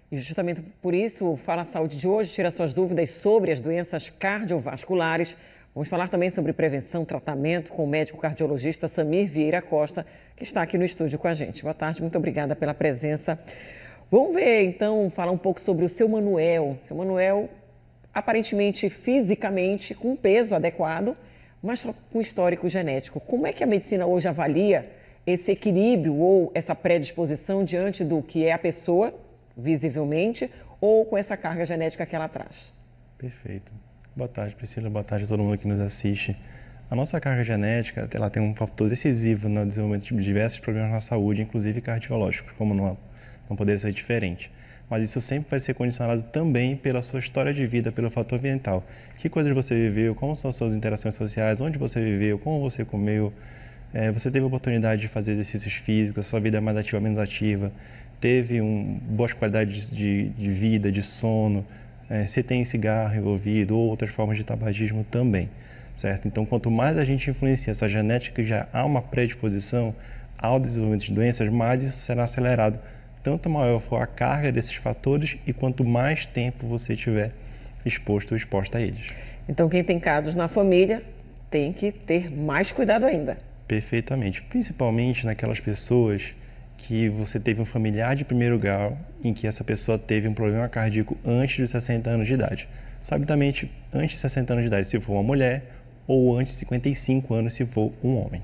E justamente por isso, o Fala Saúde de hoje tira suas dúvidas sobre as doenças cardiovasculares. Vamos falar também sobre prevenção, tratamento com o médico cardiologista Samir Vieira Costa, que está aqui no estúdio com a gente. Boa tarde, muito obrigada pela presença. Vamos ver, então, falar um pouco sobre o seu Manuel. Seu Manuel, aparentemente, fisicamente, com um peso adequado, mas com histórico genético. Como é que a medicina hoje avalia esse equilíbrio ou essa predisposição diante do que é a pessoa, visivelmente, ou com essa carga genética que ela traz? Perfeito. Boa tarde, Priscila. Boa tarde a todo mundo que nos assiste. A nossa carga genética, ela tem um fator decisivo no desenvolvimento de diversos problemas na saúde, inclusive cardiológicos, como não poderia ser diferente. Mas isso sempre vai ser condicionado também pela sua história de vida, pelo fator ambiental. Que coisas você viveu, como são as suas interações sociais, onde você viveu, como você comeu, você teve a oportunidade de fazer exercícios físicos, a sua vida é mais ativa ou menos ativa, teve boas qualidades de vida, de sono, se tem cigarro envolvido ou outras formas de tabagismo também, certo? Então, quanto mais a gente influencia essa genética, já há uma predisposição ao desenvolvimento de doenças, mais isso será acelerado. Tanto maior for a carga desses fatores e quanto mais tempo você tiver exposto ou exposta a eles. Então, quem tem casos na família tem que ter mais cuidado ainda. Perfeitamente, principalmente naquelas pessoas que você teve um familiar de primeiro grau em que essa pessoa teve um problema cardíaco antes dos 60 anos de idade. Sabidamente, antes de 60 anos de idade, se for uma mulher, ou antes de 55 anos, se for um homem.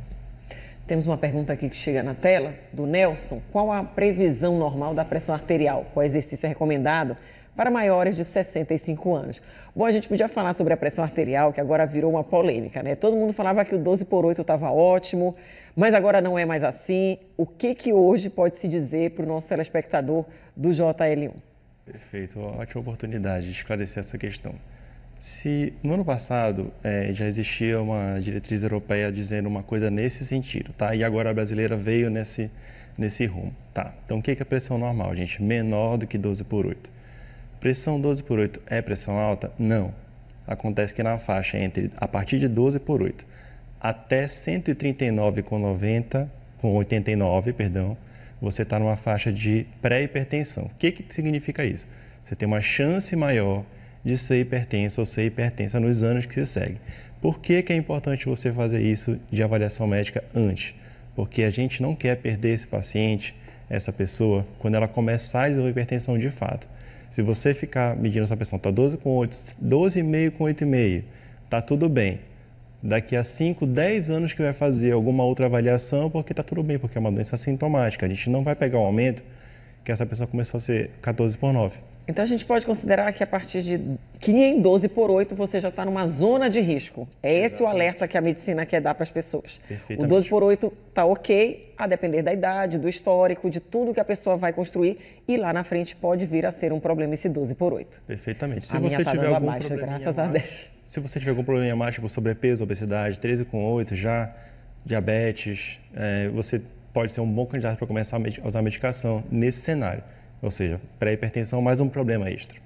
Temos uma pergunta aqui que chega na tela, do Nelson. Qual a previsão normal da pressão arterial? Qual exercício é recomendado para maiores de 65 anos? Bom, a gente podia falar sobre a pressão arterial, que agora virou uma polêmica, né? Todo mundo falava que o 12/8 estava ótimo, mas agora não é mais assim. O que hoje pode se dizer para o nosso telespectador do JL1? Perfeito, ótima oportunidade de esclarecer essa questão. Se no ano passado já existia uma diretriz europeia dizendo uma coisa nesse sentido, tá? E agora a brasileira veio nesse rumo, tá? Então o que é a pressão normal, gente? Menor do que 12/8. Pressão 12/8 é pressão alta? Não. Acontece que na faixa a partir de 12/8 até 139,89, você está numa faixa de pré-hipertensão. O que significa isso? Você tem uma chance maior de ser hipertenso ou ser hipertensa nos anos que se seguem. Por que é importante você fazer isso de avaliação médica antes? Porque a gente não quer perder esse paciente, essa pessoa, quando ela começar a desenvolver hipertensão de fato. Se você ficar medindo essa pressão, está 12,8, 12,5 com 8,5, está tudo bem. Daqui a 5, 10 anos que vai fazer alguma outra avaliação, porque está tudo bem, porque é uma doença assintomática. A gente não vai pegar o aumento que essa pessoa começou a ser 14/9. Então, a gente pode considerar que a partir de que em 12/8 você já está numa zona de risco. É esse Exatamente. O alerta que a medicina quer dar para as pessoas. O 12/8 está ok, a depender da idade, do histórico, de tudo que a pessoa vai construir. E lá na frente pode vir a ser um problema esse 12/8. Perfeitamente. Se você tiver algum problema, graças a Deus. Se você tiver algum problema mais, tipo sobrepeso, obesidade, 13,8 já, diabetes, você pode ser um bom candidato para começar a usar medicação nesse cenário. Ou seja, pré-hipertensão mais um problema extra.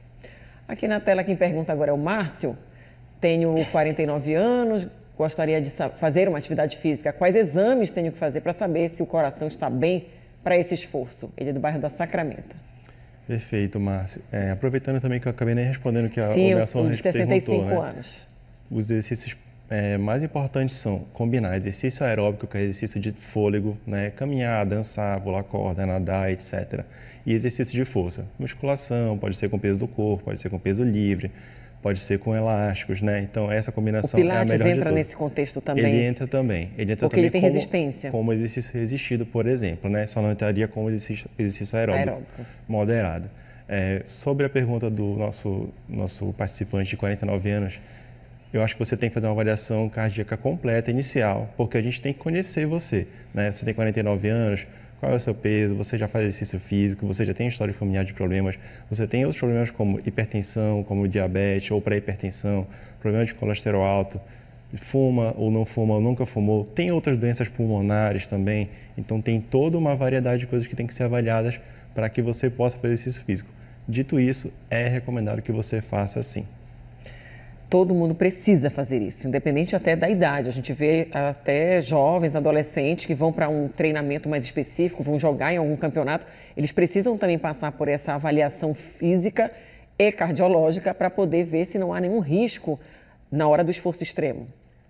Aqui na tela quem pergunta agora é o Márcio. Tenho 49 anos, gostaria de fazer uma atividade física. Quais exames tenho que fazer para saber se o coração está bem para esse esforço? Ele é do bairro da Sacramento. Perfeito, Márcio. Aproveitando também que eu acabei nem respondendo que a Sim, eu sou de 65 perguntou, anos. Os exercícios mais importantes são combinar exercício aeróbico, que é exercício de fôlego, né? Caminhar, dançar, pular corda, nadar, etc. E exercício de força. Musculação, pode ser com peso do corpo, pode ser com peso livre, pode ser com elásticos, né? Então, essa combinação é a melhor de todas. O Pilates entra nesse contexto também? Ele entra também. Porque ele tem resistência. Como exercício resistido, por exemplo, né? Só não entraria como exercício aeróbico. Moderado. Sobre a pergunta do nosso participante de 49 anos, eu acho que você tem que fazer uma avaliação cardíaca completa, inicial, porque a gente tem que conhecer você, né? Você tem 49 anos, qual é o seu peso, você já faz exercício físico, você já tem história familiar de problemas, você tem outros problemas como hipertensão, como diabetes ou pré-hipertensão, problema de colesterol alto, fuma ou nunca fumou, tem outras doenças pulmonares também, então tem toda uma variedade de coisas que tem que ser avaliadas para que você possa fazer exercício físico. Dito isso, é recomendado que você faça sim. Todo mundo precisa fazer isso, independente até da idade. A gente vê até jovens, adolescentes que vão para um treinamento mais específico, vão jogar em algum campeonato. Eles precisam também passar por essa avaliação física e cardiológica para poder ver se não há nenhum risco na hora do esforço extremo.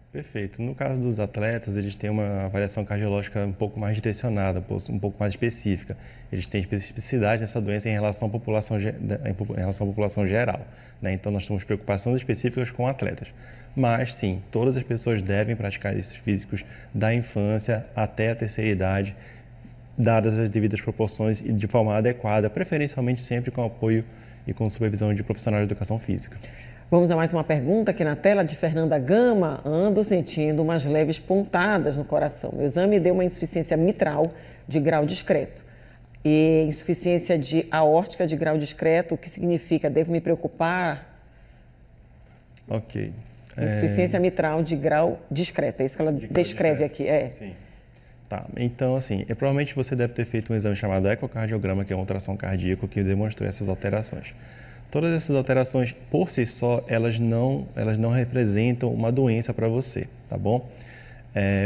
Perfeito. No caso dos atletas, eles têm uma avaliação cardiológica um pouco mais direcionada, um pouco mais específica. Eles têm especificidade nessa doença em relação à população, geral, né? Então, nós temos preocupações específicas com atletas. Mas, sim, todas as pessoas devem praticar exercícios físicos da infância até a terceira idade, dadas as devidas proporções e de forma adequada, preferencialmente sempre com apoio e com supervisão de profissionais de educação física. Vamos a mais uma pergunta aqui na tela de Fernanda Gama. Ando sentindo umas leves pontadas no coração. Meu exame deu uma insuficiência mitral de grau discreto e insuficiência aórtica de grau discreto. O que significa? Devo me preocupar? Ok. Insuficiência mitral de grau discreto. É isso que ela descreve aqui. Sim. Tá, então assim, provavelmente você deve ter feito um exame chamado ecocardiograma, que é uma ultrassom cardíaco, que demonstrou essas alterações. Todas essas alterações, por si só, elas não representam uma doença para você, tá bom?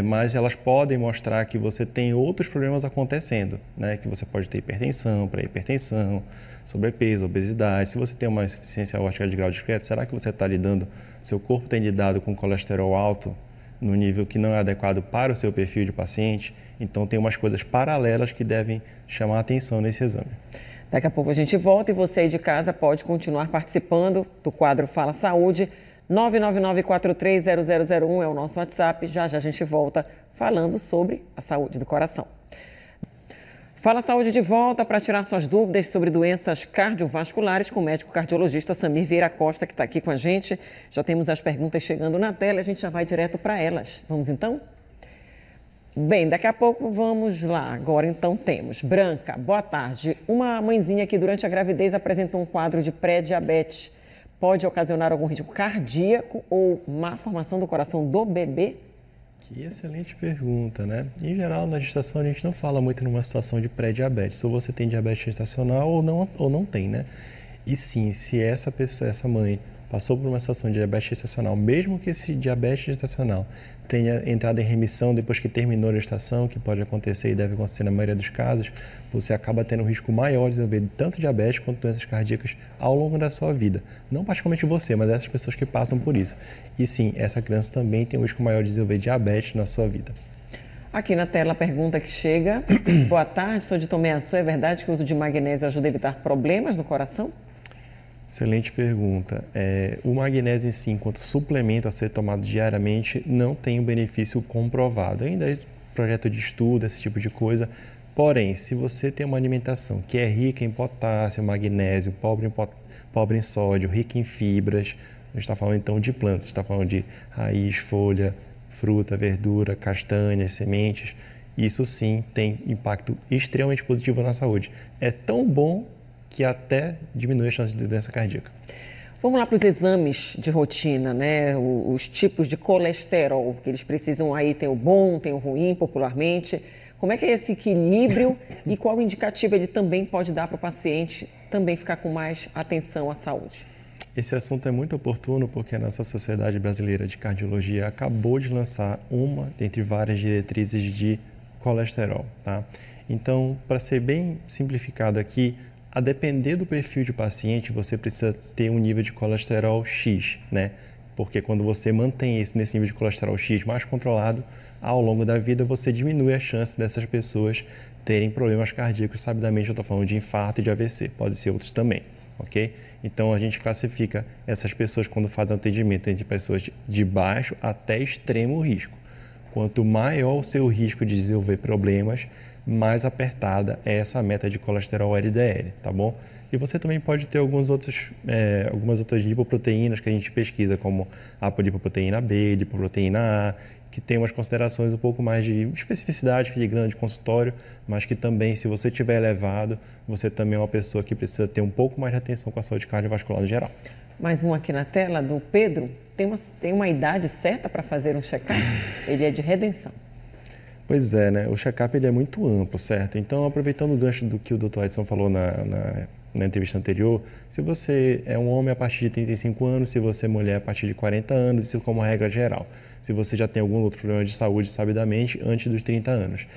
Mas elas podem mostrar que você tem outros problemas acontecendo, né? Que você pode ter hipertensão, pré-hipertensão, sobrepeso, obesidade. Se você tem uma insuficiência aórtica de grau discreto, será que você está lidando, seu corpo tem lidado com colesterol alto no nível que não é adequado para o seu perfil de paciente? Então, tem umas coisas paralelas que devem chamar a atenção nesse exame. Daqui a pouco a gente volta e você aí de casa pode continuar participando do quadro Fala Saúde. 999-430001 é o nosso WhatsApp. Já já a gente volta falando sobre a saúde do coração. Fala Saúde de volta para tirar suas dúvidas sobre doenças cardiovasculares com o médico cardiologista Samir Vieira Costa, que está aqui com a gente. Já temos as perguntas chegando na tela, a gente já vai direto para elas. Vamos então? Bem, daqui a pouco vamos lá. Agora então temos Branca, boa tarde. Uma mãezinha que durante a gravidez apresentou um quadro de pré-diabetes. Pode ocasionar algum risco cardíaco ou má formação do coração do bebê? Que excelente pergunta, né? Em geral, na gestação a gente não fala muito numa situação de pré-diabetes. Ou você tem diabetes gestacional ou não tem, né? E sim, se essa mãe passou por uma situação de diabetes gestacional, mesmo que esse diabetes gestacional tenha entrado em remissão depois que terminou a gestação, que pode acontecer e deve acontecer na maioria dos casos, você acaba tendo um risco maior de desenvolver tanto diabetes quanto doenças cardíacas ao longo da sua vida. Não particularmente você, mas essas pessoas que passam por isso. E sim, essa criança também tem um risco maior de desenvolver diabetes na sua vida. Aqui na tela a pergunta que chega. Boa tarde, sou de Tomé Açu. É verdade que o uso de magnésio ajuda a evitar problemas no coração? Excelente pergunta. O magnésio em si, enquanto suplemento a ser tomado diariamente, não tem um benefício comprovado. Ainda é projeto de estudo, esse tipo de coisa. Porém, se você tem uma alimentação que é rica em potássio, magnésio, pobre em sódio, rica em fibras, a gente está falando então de plantas, está falando de raiz, folha, fruta, verdura, castanhas, sementes, isso sim tem impacto extremamente positivo na saúde. É tão bom que até diminui a chance de doença cardíaca. Vamos lá para os exames de rotina, né? Os tipos de colesterol, que eles precisam aí, tem o bom, tem o ruim, popularmente. Como é que é esse equilíbrio e qual indicativo ele também pode dar para o paciente também ficar com mais atenção à saúde? Esse assunto é muito oportuno porque a nossa Sociedade Brasileira de Cardiologia acabou de lançar uma dentre várias diretrizes de colesterol, tá? Então, para ser bem simplificado aqui, a depender do perfil de paciente, você precisa ter um nível de colesterol X, né? Porque quando você mantém nesse nível de colesterol X mais controlado, ao longo da vida você diminui a chance dessas pessoas terem problemas cardíacos. Sabidamente eu estou falando de infarto e de AVC, pode ser outros também, ok? Então a gente classifica essas pessoas quando faz atendimento entre pessoas de baixo até extremo risco. Quanto maior o seu risco de desenvolver problemas, mais apertada é essa meta de colesterol LDL, tá bom? E você também pode ter algumas outras lipoproteínas que a gente pesquisa, como a lipoproteína B, lipoproteína A, que tem umas considerações um pouco mais de especificidade filigrana de consultório, mas que também, se você tiver elevado, você também é uma pessoa que precisa ter um pouco mais de atenção com a saúde cardiovascular no geral. Mais um aqui na tela, do Pedro. Tem uma idade certa para fazer um check-up? Ele é de Redenção. Pois é, né? O check-up ele é muito amplo, certo? Então, aproveitando o gancho do que o Dr. Edson falou na entrevista anterior, se você é um homem a partir de 35 anos, se você é mulher a partir de 40 anos, isso como regra geral. Se você já tem algum outro problema de saúde sabidamente antes dos 30 anos.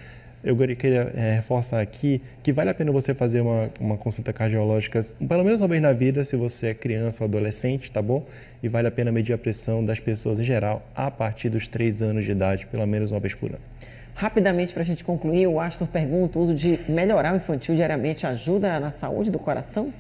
Eu queria reforçar aqui que vale a pena você fazer uma consulta cardiológica pelo menos uma vez na vida, se você é criança ou adolescente, tá bom? E vale a pena medir a pressão das pessoas em geral a partir dos 3 anos de idade, pelo menos uma vez por ano. Rapidamente, para a gente concluir, o Astor pergunta: o uso de melhoral infantil diariamente ajuda na saúde do coração?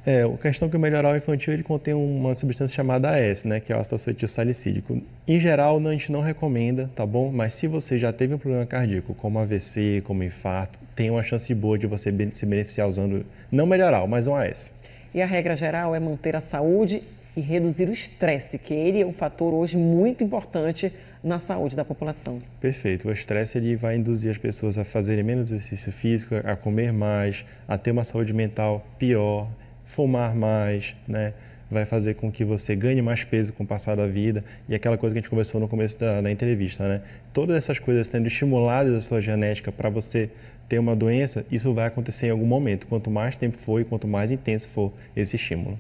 A questão que o melhoral infantil ele contém uma substância chamada AS, né, que é o ácido acetil salicílico. Em geral, a gente não recomenda, tá bom? Mas se você já teve um problema cardíaco, como AVC, como infarto, tem uma chance boa de você se beneficiar usando, não melhoral, mas um AS. E a regra geral é manter a saúde e reduzir o estresse, que ele é um fator hoje muito importante na saúde da população. Perfeito. O estresse ele vai induzir as pessoas a fazerem menos exercício físico, a comer mais, a ter uma saúde mental pior, fumar mais, né? Vai fazer com que você ganhe mais peso com o passar da vida e aquela coisa que a gente conversou no começo da entrevista, né? Todas essas coisas sendo estimuladas da sua genética para você ter uma doença, isso vai acontecer em algum momento. Quanto mais tempo for e quanto mais intenso for esse estímulo.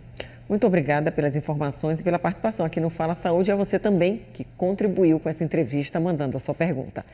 Muito obrigada pelas informações e pela participação aqui no Fala Saúde. E a você também que contribuiu com essa entrevista mandando a sua pergunta.